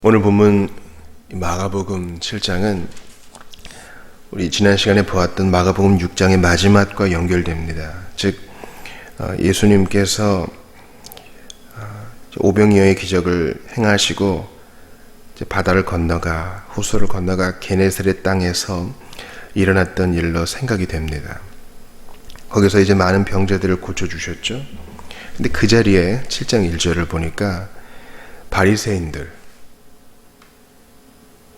오늘 본문 마가복음 7장은 우리 지난 시간에 보았던 마가복음 6장의 마지막과 연결됩니다. 즉 예수님께서 오병이어의 기적을 행하시고 바다를 건너가 호수를 건너가 게네사렛 땅에서 일어났던 일로 생각이 됩니다. 거기서 이제 많은 병자들을 고쳐주셨죠. 근데 그 자리에 7장 1절을 보니까 바리새인들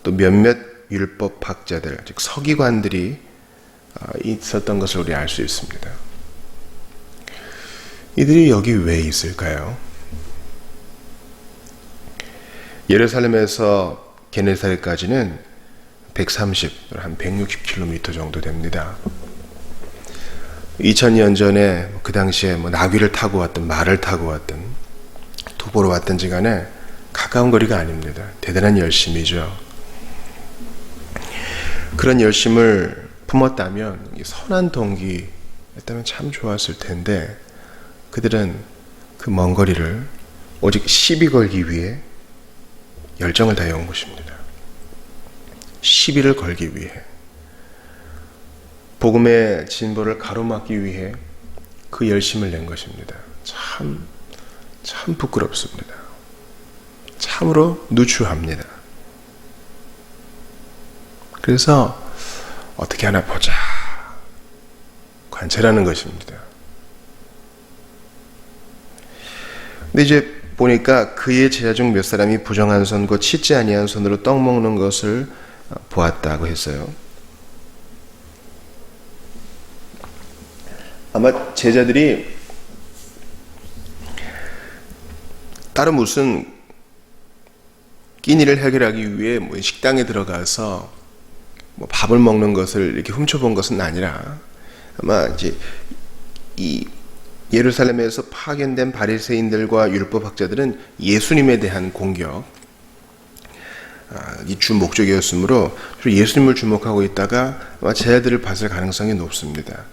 또 몇몇 율법학자들, 즉 서기관들이 있었던 것을 우리 알 수 있습니다. 이들이 여기 왜 있을까요? 예루살렘에서 게네사렛까지는 130, 한 160km 정도 됩니다. 2000년 전에 그 당시에 나귀를 타고 왔든 말을 타고 왔든 도보로 왔든지 간에 가까운 거리가 아닙니다. 대단한 열심이죠. 그런 열심을 품었다면, 선한 동기였다면 참 좋았을 텐데, 그들은 그 먼 거리를 오직 시비 걸기 위해 열정을 다해온 것입니다. 시비를 걸기 위해, 복음의 진보를 가로막기 위해 그 열심을 낸 것입니다. 참 부끄럽습니다. 참으로 누추합니다. 그래서 어떻게 하나 보자 관찰하는 것입니다. 근데 이제 보니까 그의 제자 중 몇 사람이 부정한 손 곧 씻지 아니한 손으로 떡 먹는 것을 보았다고 했어요. 아마 제자들이 따로 무슨 끼니를 해결하기 위해 식당에 들어가서 밥을 먹는 것을 이렇게 훔쳐본 것은 아니라, 아마 이제 이 예루살렘에서 파견된 바리새인들과 율법학자들은 예수님에 대한 공격, 이 주 목적이었으므로 예수님을 주목하고 있다가 아마 제자들을 봤을 가능성이 높습니다.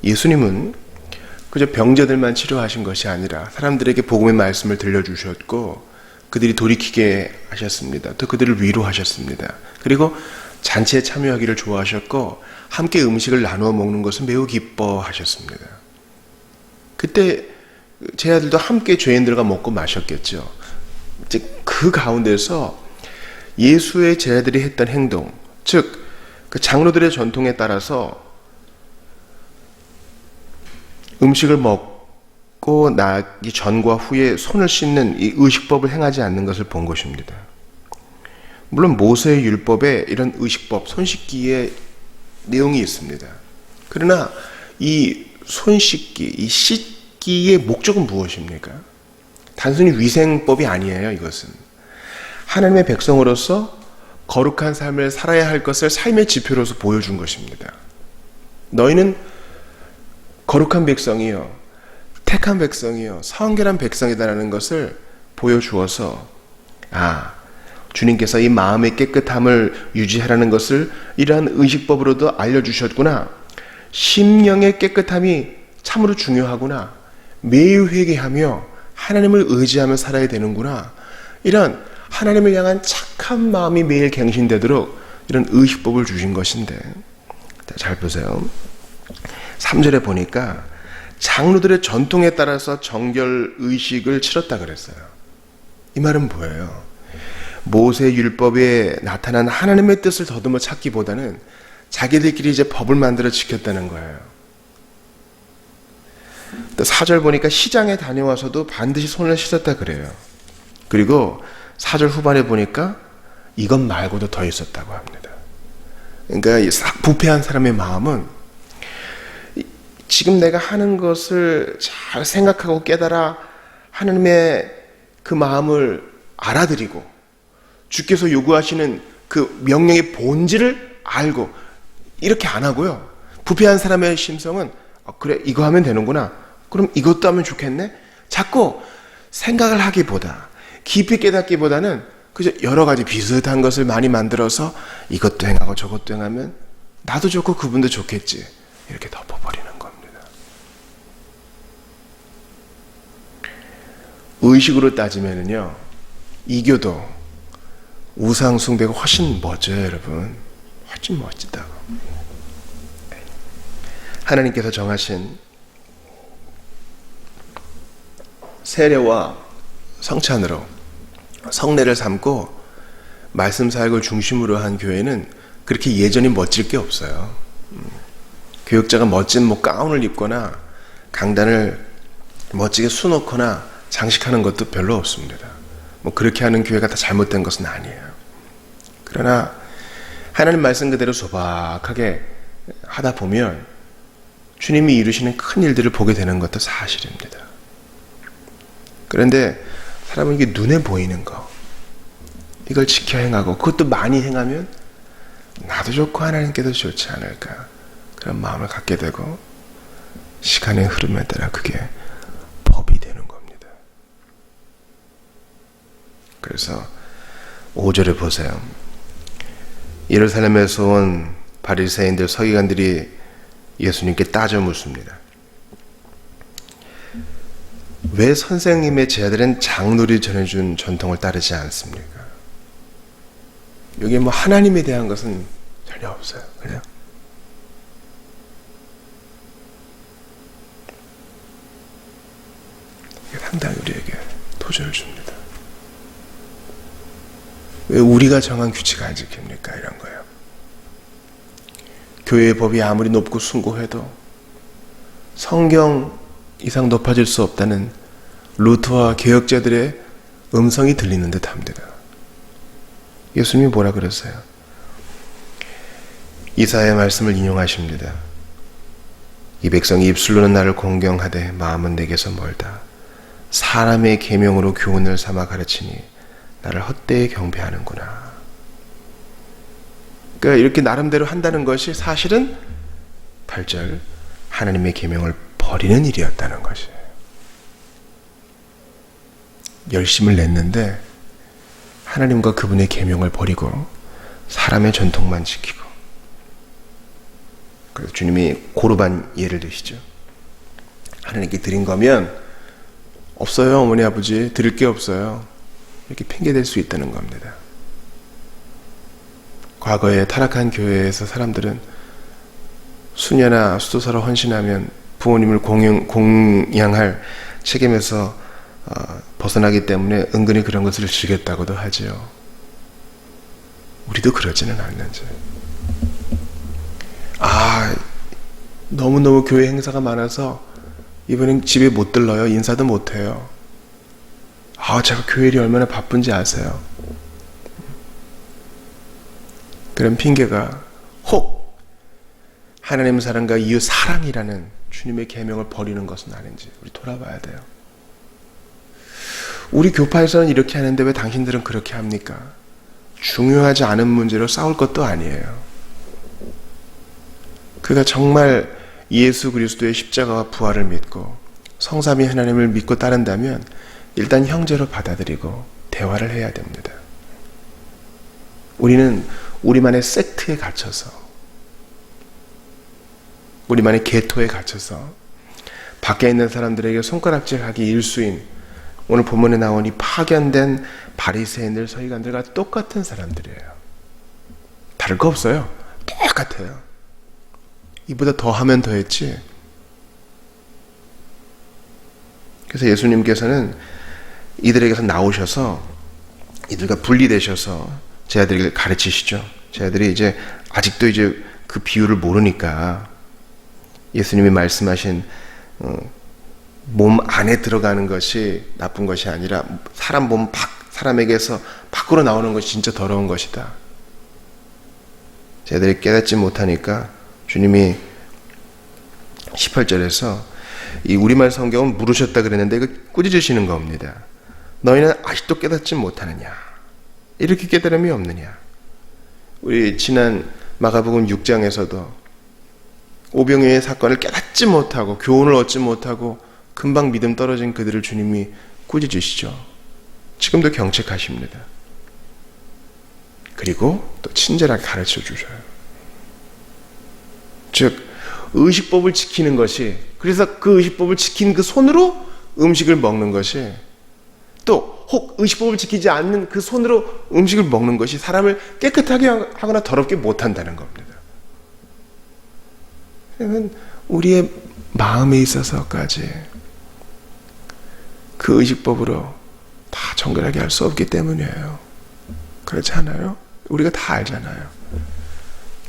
예수님은 그저 병자들만 치료하신 것이 아니라 사람들에게 복음의 말씀을 들려주셨고 그들이 돌이키게 하셨습니다. 또 그들을 위로하셨습니다. 그리고 잔치에 참여하기를 좋아하셨고 함께 음식을 나누어 먹는 것을 매우 기뻐하셨습니다. 그때 제 아들도 함께 죄인들과 먹고 마셨겠죠. 즉 그 가운데서 예수의 제자들이 했던 행동, 즉 그 장로들의 전통에 따라서 음식을 먹고 나기 전과 후에 손을 씻는 이 의식법을 행하지 않는 것을 본 것입니다. 물론 모세의 율법에 이런 의식법, 손 씻기의 내용이 있습니다. 그러나 이 손 씻기, 이 씻기의 목적은 무엇입니까? 단순히 위생법이 아니에요. 이것은 하나님의 백성으로서 거룩한 삶을 살아야 할 것을 삶의 지표로서 보여준 것입니다. 너희는 거룩한 백성이요, 택한 백성이요, 성결한 백성이다라는 것을 보여주어서, 주님께서 이 마음의 깨끗함을 유지하라는 것을 이러한 의식법으로도 알려주셨구나. 심령의 깨끗함이 참으로 중요하구나. 매일 회개하며 하나님을 의지하며 살아야 되는구나. 이런 하나님을 향한 착한 마음이 매일 갱신되도록 이런 의식법을 주신 것인데, 잘 보세요. 3절에 보니까 장로들의 전통에 따라서 정결 의식을 치렀다 그랬어요. 이 말은 뭐예요? 모세 율법에 나타난 하나님의 뜻을 더듬어 찾기보다는 자기들끼리 이제 법을 만들어 지켰다는 거예요. 또 4절 보니까 시장에 다녀와서도 반드시 손을 씻었다 그래요. 그리고 4절 후반에 보니까 이것 말고도 더 있었다고 합니다. 그러니까 부패한 사람의 마음은 지금 내가 하는 것을 잘 생각하고 깨달아 하나님의 그 마음을 알아들이고 주께서 요구하시는 그 명령의 본질을 알고 이렇게 안 하고요. 부패한 사람의 심성은 그래 이거 하면 되는구나. 그럼 이것도 하면 좋겠네. 자꾸 생각을 하기보다 깊이 깨닫기보다는 그저 여러 가지 비슷한 것을 많이 만들어서 이것도 행하고 저것도 행하면 나도 좋고 그분도 좋겠지. 이렇게 덮어버리는 겁니다. 의식으로 따지면은요, 이교도 우상 숭배가 훨씬 멋져요, 여러분. 훨씬 멋지다. 하나님께서 정하신 세례와 성찬으로 성례를 삼고 말씀 사역을 중심으로 한 교회는 그렇게 예전이 멋질 게 없어요. 교역자가 멋진 가운을 입거나 강단을 멋지게 수놓거나 장식하는 것도 별로 없습니다. 그렇게 하는 교회가 다 잘못된 것은 아니에요. 그러나 하나님 말씀 그대로 소박하게 하다 보면 주님이 이루시는 큰 일들을 보게 되는 것도 사실입니다. 그런데 사람은 이게 눈에 보이는 거, 이걸 지켜 행하고 그것도 많이 행하면 나도 좋고 하나님께도 좋지 않을까, 그런 마음을 갖게 되고 시간의 흐름에 따라 그게 법이 되는 겁니다. 그래서 5절에 보세요. 예루살렘에서 온 바리새인들, 서기관들이 예수님께 따져 묻습니다. 왜 선생님의 제자들은 장로들이 전해준 전통을 따르지 않습니까? 여기에 하나님에 대한 것은 전혀 없어요. 그냥 이게 상당히 우리에게 도전을 줍니다. 왜 우리가 정한 규칙을 안 지킵니까? 이런 거예요. 교회의 법이 아무리 높고 숭고해도 성경 이상 높아질 수 없다는 루터와 개혁자들의 음성이 들리는 듯 합니다. 예수님이 뭐라 그랬어요? 이사야의 말씀을 인용하십니다. 이 백성이 입술로는 나를 공경하되 마음은 내게서 멀다. 사람의 계명으로 교훈을 삼아 가르치니 나를 헛되이 경배하는구나. 그러니까 이렇게 나름대로 한다는 것이 사실은 8절 하나님의 계명을 버리는 일이었다는 것이에요. 열심을 냈는데 하나님과 그분의 계명을 버리고 사람의 전통만 지키고, 그래서 주님이 고르반 예를 드시죠. 하나님께 드린 거면 없어요, 어머니 아버지, 드릴 게 없어요, 이렇게 핑계댈 수 있다는 겁니다. 과거에 타락한 교회에서 사람들은 수녀나 수도사로 헌신하면 부모님을 공양할 책임에서 벗어나기 때문에 은근히 그런 것을 즐겼다고도 하지요. 우리도 그러지는 않는지. 너무너무 교회 행사가 많아서 이번엔 집에 못 들러요. 인사도 못 해요. 제가 교회 일이 얼마나 바쁜지 아세요? 그런 핑계가 혹 하나님 사랑과 이웃 사랑이라는 주님의 계명을 버리는 것은 아닌지 우리 돌아봐야 돼요. 우리 교파에서는 이렇게 하는데 왜 당신들은 그렇게 합니까? 중요하지 않은 문제로 싸울 것도 아니에요. 그가 정말 예수 그리스도의 십자가와 부활을 믿고 성삼위 하나님을 믿고 따른다면 일단 형제로 받아들이고 대화를 해야 됩니다. 우리는 우리만의 섹트에 갇혀서, 우리만의 계토에 갇혀서 밖에 있는 사람들에게 손가락질하기 일수인, 오늘 본문에 나온 이 파견된 바리새인들, 서기관들과 똑같은 사람들이에요. 다를 거 없어요. 똑같아요. 이보다 더 하면 더 했지. 그래서 예수님께서는 이들에게서 나오셔서 이들과 분리되셔서 제자들에게 가르치시죠. 제자들이 아직도 그 비유를 모르니까 예수님이 말씀하신 몸 안에 들어가는 것이 나쁜 것이 아니라 사람 몸 사람에게서 밖으로 나오는 것이 진짜 더러운 것이다. 제자들이 깨닫지 못하니까 주님이 18절에서 이 우리말 성경은 물으셨다 그랬는데 이거 꾸짖으시는 겁니다. 너희는 아직도 깨닫지 못하느냐? 이렇게 깨달음이 없느냐? 우리 지난 마가복음 6장에서도 오병이어의 사건을 깨닫지 못하고 교훈을 얻지 못하고 금방 믿음 떨어진 그들을 주님이 꾸짖으시죠. 지금도 경책하십니다. 그리고 또 친절하게 가르쳐 주셔요. 즉 의식법을 지키는 것이, 그래서 그 의식법을 지킨 그 손으로 음식을 먹는 것이 또 혹 의식법을 지키지 않는 그 손으로 음식을 먹는 것이 사람을 깨끗하게 하거나 더럽게 못한다는 겁니다. 그러면 우리의 마음에 있어서까지 그 의식법으로 다 정결하게 할 수 없기 때문이에요. 그렇지 않아요? 우리가 다 알잖아요.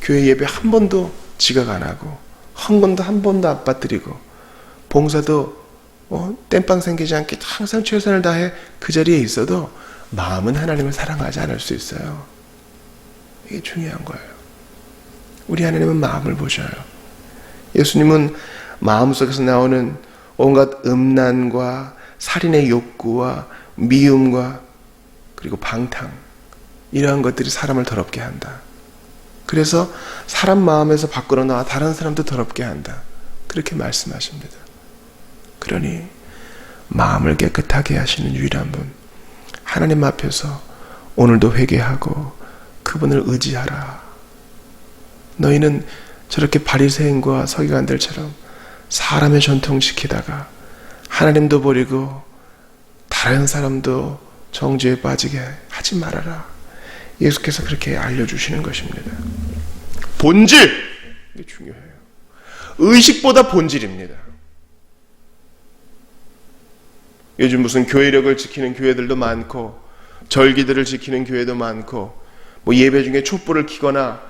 교회 예배 한 번도 지각 안 하고 헌금도 한 번도 안 빠뜨리고 봉사도 땜빵 생기지 않게 항상 최선을 다해 그 자리에 있어도 마음은 하나님을 사랑하지 않을 수 있어요. 이게 중요한 거예요. 우리 하나님은 마음을 보셔요. 예수님은 마음속에서 나오는 온갖 음란과 살인의 욕구와 미움과 그리고 방탕, 이러한 것들이 사람을 더럽게 한다. 그래서 사람 마음에서 밖으로 나와 다른 사람도 더럽게 한다. 그렇게 말씀하십니다. 그러니 마음을 깨끗하게 하시는 유일한 분, 하나님 앞에서 오늘도 회개하고 그분을 의지하라. 너희는 저렇게 바리새인과 서기관들처럼 사람의 전통 지키다가 하나님도 버리고 다른 사람도 정죄에 빠지게 하지 말아라. 예수께서 그렇게 알려주시는 것입니다. 본질! 이게 중요해요. 의식보다 본질입니다. 요즘 무슨 교회력을 지키는 교회들도 많고 절기들을 지키는 교회도 많고 뭐 예배 중에 촛불을 켜거나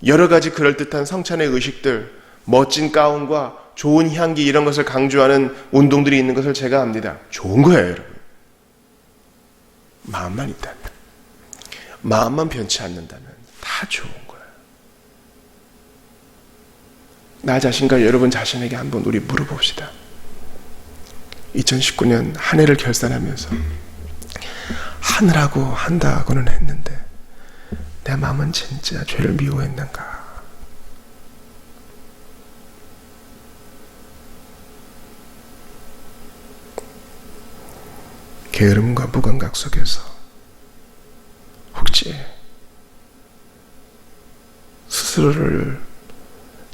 여러 가지 그럴듯한 성찬의 의식들, 멋진 가운과 좋은 향기 이런 것을 강조하는 운동들이 있는 것을 제가 압니다. 좋은 거예요, 여러분. 마음만 있다면, 마음만 변치 않는다면 다 좋은 거예요. 나 자신과 여러분 자신에게 한번 우리 물어봅시다. 2019년 한 해를 결산하면서 하느라고 한다고는 했는데 내 마음은 진짜 죄를 미워했는가? 게으름과 무감각 속에서 혹시 스스로를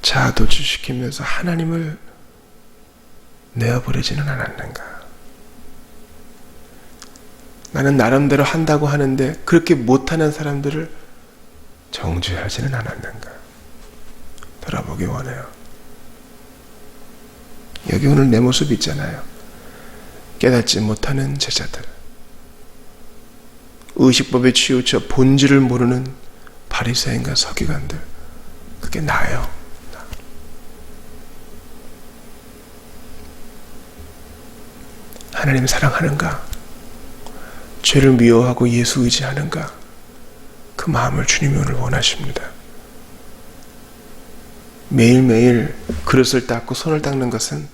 자아도취시키면서 하나님을 내어버리지는 않았는가? 나는 나름대로 한다고 하는데 그렇게 못하는 사람들을 정죄하지는 않았는가? 돌아보기 원해요. 여기 오늘 내 모습 있잖아요. 깨닫지 못하는 제자들, 의식법에 치우쳐 본질을 모르는 바리새인과 서기관들, 그게 나예요. 하나님 사랑하는가? 죄를 미워하고 예수 의지하는가? 그 마음을 주님이 오늘 원하십니다. 매일매일 그릇을 닦고 손을 닦는 것은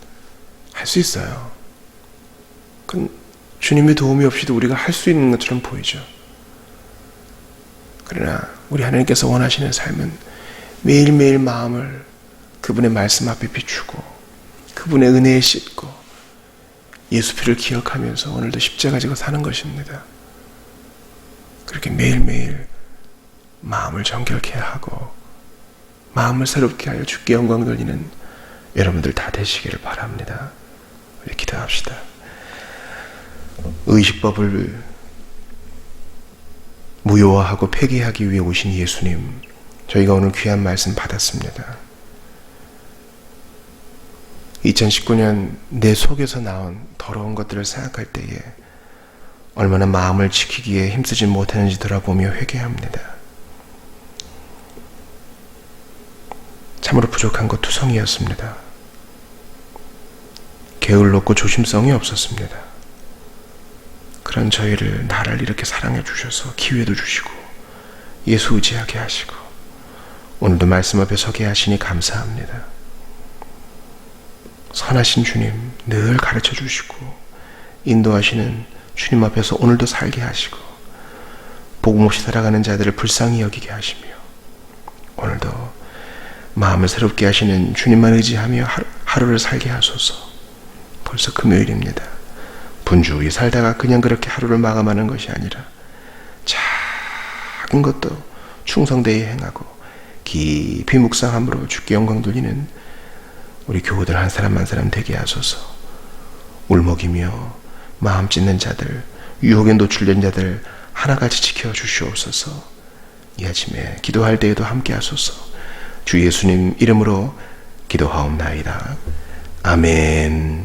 할 수 있어요. 그건 주님의 도움이 없이도 우리가 할 수 있는 것처럼 보이죠. 그러나 우리 하나님께서 원하시는 삶은 매일매일 마음을 그분의 말씀 앞에 비추고 그분의 은혜에 씻고 예수 피를 기억하면서 오늘도 십자가 지고 사는 것입니다. 그렇게 매일매일 마음을 정결케 하고 마음을 새롭게 하여 주께 영광 돌리는 여러분들 다 되시기를 바랍니다. 우리 기도합시다. 의식법을 무효화하고 폐기하기 위해 오신 예수님, 저희가 오늘 귀한 말씀 받았습니다. 2019년 내 속에서 나온 더러운 것들을 생각할 때에 얼마나 마음을 지키기에 힘쓰지 못하는지 돌아보며 회개합니다. 참으로 부족한 것 투성이었습니다. 게을렀고 조심성이 없었습니다. 그런 저희를 나를 이렇게 사랑해 주셔서 기회도 주시고 예수 의지하게 하시고 오늘도 말씀 앞에 서게 하시니 감사합니다. 선하신 주님 늘 가르쳐 주시고 인도하시는 주님 앞에서 오늘도 살게 하시고 복음 없이 살아가는 자들을 불쌍히 여기게 하시며 오늘도 마음을 새롭게 하시는 주님만 의지하며 하루를 살게 하소서. 벌써 금요일입니다. 분주히 살다가 그냥 그렇게 하루를 마감하는 것이 아니라 작은 것도 충성되이 행하고 깊이 묵상함으로 주께 영광 돌리는 우리 교우들 한 사람 한 사람 되게 하소서. 울먹이며 마음 찢는 자들, 유혹에 노출된 자들 하나같이 지켜주시옵소서. 이 아침에 기도할 때에도 함께 하소서. 주 예수님 이름으로 기도하옵나이다. 아멘.